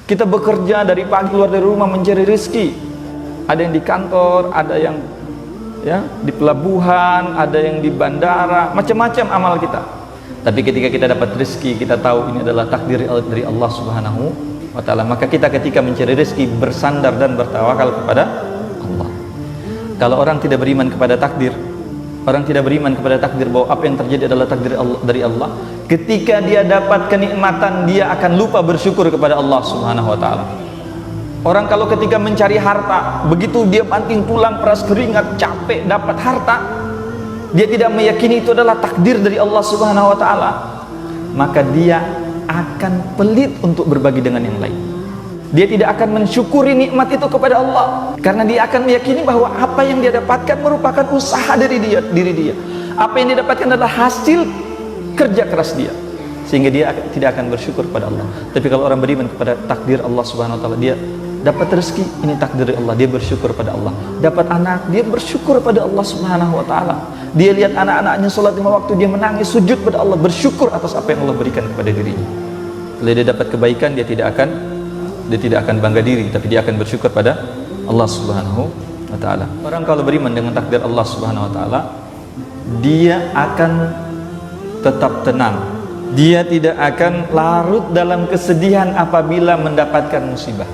Kita bekerja dari pagi keluar dari rumah mencari rezeki. Ada yang di kantor, ada yang ya di pelabuhan, ada yang di bandara, macam-macam amal kita. Tapi ketika kita dapat rezeki, kita tahu ini adalah takdir dari Allah Subhanahu wa ta'ala, maka kita ketika mencari rezeki bersandar dan bertawakal kepada Allah. Kalau orang tidak beriman kepada takdir, orang tidak beriman kepada takdir bahwa apa yang terjadi adalah takdir dari Allah, ketika dia dapat kenikmatan, dia akan lupa bersyukur kepada Allah Subhanahu wa ta'ala. Orang kalau ketika mencari harta, begitu dia banting tulang, peras keringat, capek dapat harta, dia tidak meyakini itu adalah takdir dari Allah Subhanahu wa ta'ala, maka dia akan pelit untuk berbagi dengan yang lain. Dia tidak akan mensyukuri nikmat itu kepada Allah, karena dia akan meyakini bahwa apa yang dia dapatkan merupakan usaha dari diri dia. Apa yang dia dapatkan adalah hasil kerja keras dia, sehingga dia tidak akan bersyukur kepada Allah. Tapi kalau orang beriman kepada takdir Allah Subhanahu wa ta'ala, dia dapat rezeki, ini takdir dari Allah, dia bersyukur pada Allah. Dapat anak, dia bersyukur pada Allah Subhanahu wa ta'ala. Dia lihat anak-anaknya sholat 5 waktu, dia menangis sujud pada Allah, bersyukur atas apa yang Allah berikan kepada dirinya. Kalau dia dapat kebaikan, dia tidak akan bangga diri, tapi dia akan bersyukur pada Allah Subhanahu wa ta'ala. Orang kalau beriman dengan takdir Allah Subhanahu wa ta'ala, dia akan tetap tenang. Dia tidak akan larut dalam kesedihan apabila mendapatkan musibah.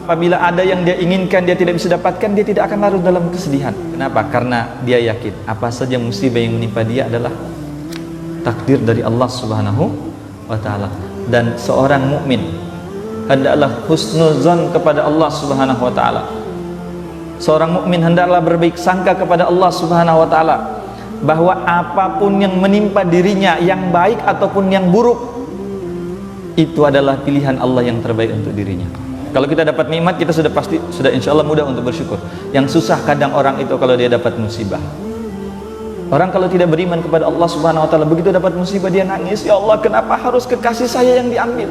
Apabila ada yang dia inginkan dia tidak bisa dapatkan, dia tidak akan larut dalam kesedihan. Kenapa? Karena dia yakin apa saja musibah yang menimpa dia adalah takdir dari Allah Subhanahu wa ta'ala. Dan seorang mukmin hendaklah husnuzan kepada Allah Subhanahu wa ta'ala. Seorang mukmin hendaklah berbaik sangka kepada Allah Subhanahu wa ta'ala, bahwa apapun yang menimpa dirinya, yang baik ataupun yang buruk, itu adalah pilihan Allah yang terbaik untuk dirinya. Kalau kita dapat nikmat, kita sudah insya Allah mudah untuk bersyukur. Yang susah kadang orang itu kalau dia dapat musibah. Orang kalau tidak beriman kepada Allah Subhanahu wa ta'ala, begitu dapat musibah dia nangis, ya Allah kenapa harus kekasih saya yang diambil?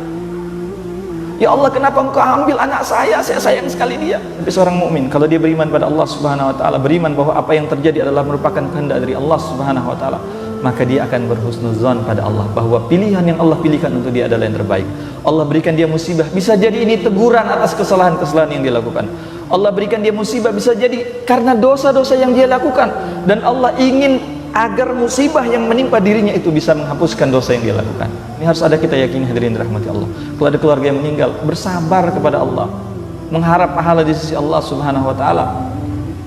Ya Allah kenapa engkau ambil anak saya sayang sekali dia. Tapi seorang mukmin kalau dia beriman pada Allah Subhanahu wa ta'ala, beriman bahwa apa yang terjadi adalah merupakan kehendak dari Allah Subhanahu wa ta'ala, maka dia akan berhusnuzan pada Allah bahwa pilihan yang Allah pilihkan untuk dia adalah yang terbaik. Allah berikan dia musibah, bisa jadi ini teguran atas kesalahan-kesalahan yang dia lakukan. Allah berikan dia musibah, bisa jadi karena dosa-dosa yang dia lakukan, dan Allah ingin agar musibah yang menimpa dirinya itu bisa menghapuskan dosa yang dia lakukan. Ini harus ada kita yakini, hadirin dirahmati Allah. Kalau ada keluarga yang meninggal, bersabar kepada Allah, mengharap pahala di sisi Allah Subhanahu wa ta'ala,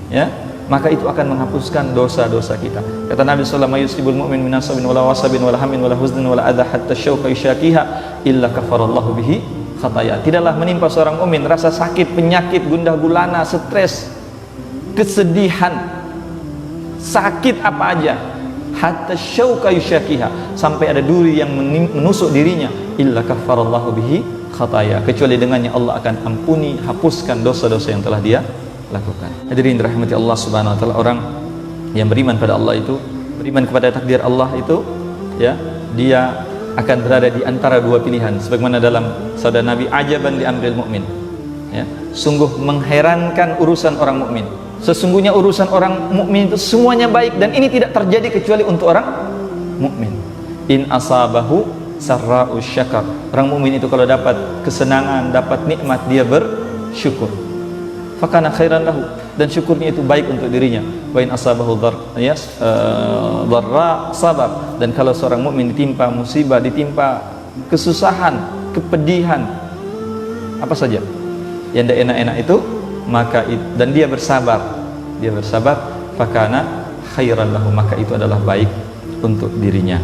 ya, maka itu akan menghapuskan dosa-dosa kita. Kata Nabi sallallahu alaihi wasallam, yusibul mu'min min nasabin wala wasabin wala hammin wala huznin wala adha hatta syauqa yushakiha illa kafarallahu bihi khataya. Tidaklah menimpa seorang mukmin rasa sakit, penyakit, gundah gulana, stres, kesedihan, sakit apa aja, hatta syauqa yushakiha, sampai ada duri yang menusuk dirinya, illa kafarallahu bihi khataya, kecuali dengannya Allah akan ampuni, hapuskan dosa-dosa yang telah dia lakukan. Hadirin dirahmati Allah Subhanahu wa ta'ala, orang yang beriman pada Allah itu, beriman kepada takdir Allah itu, ya, dia akan berada di antara dua pilihan, sebagaimana dalam sabda Nabi, ajaban li amril mu'min, ya, sungguh mengherankan urusan orang mukmin. Sesungguhnya urusan orang mukmin itu semuanya baik, dan ini tidak terjadi kecuali untuk orang mukmin. In asabahu sarra'u syakar, orang mukmin itu kalau dapat kesenangan, dapat nikmat, dia bersyukur. Fakana khairan lahu, dan syukurnya itu baik untuk dirinya. Wa in asabahu dharra sabar, dan kalau seorang mukmin ditimpa musibah, ditimpa kesusahan, kepedihan, apa saja yang tidak enak-enak itu, maka dan dia bersabar, fakana khairan lahu, maka itu adalah baik untuk dirinya.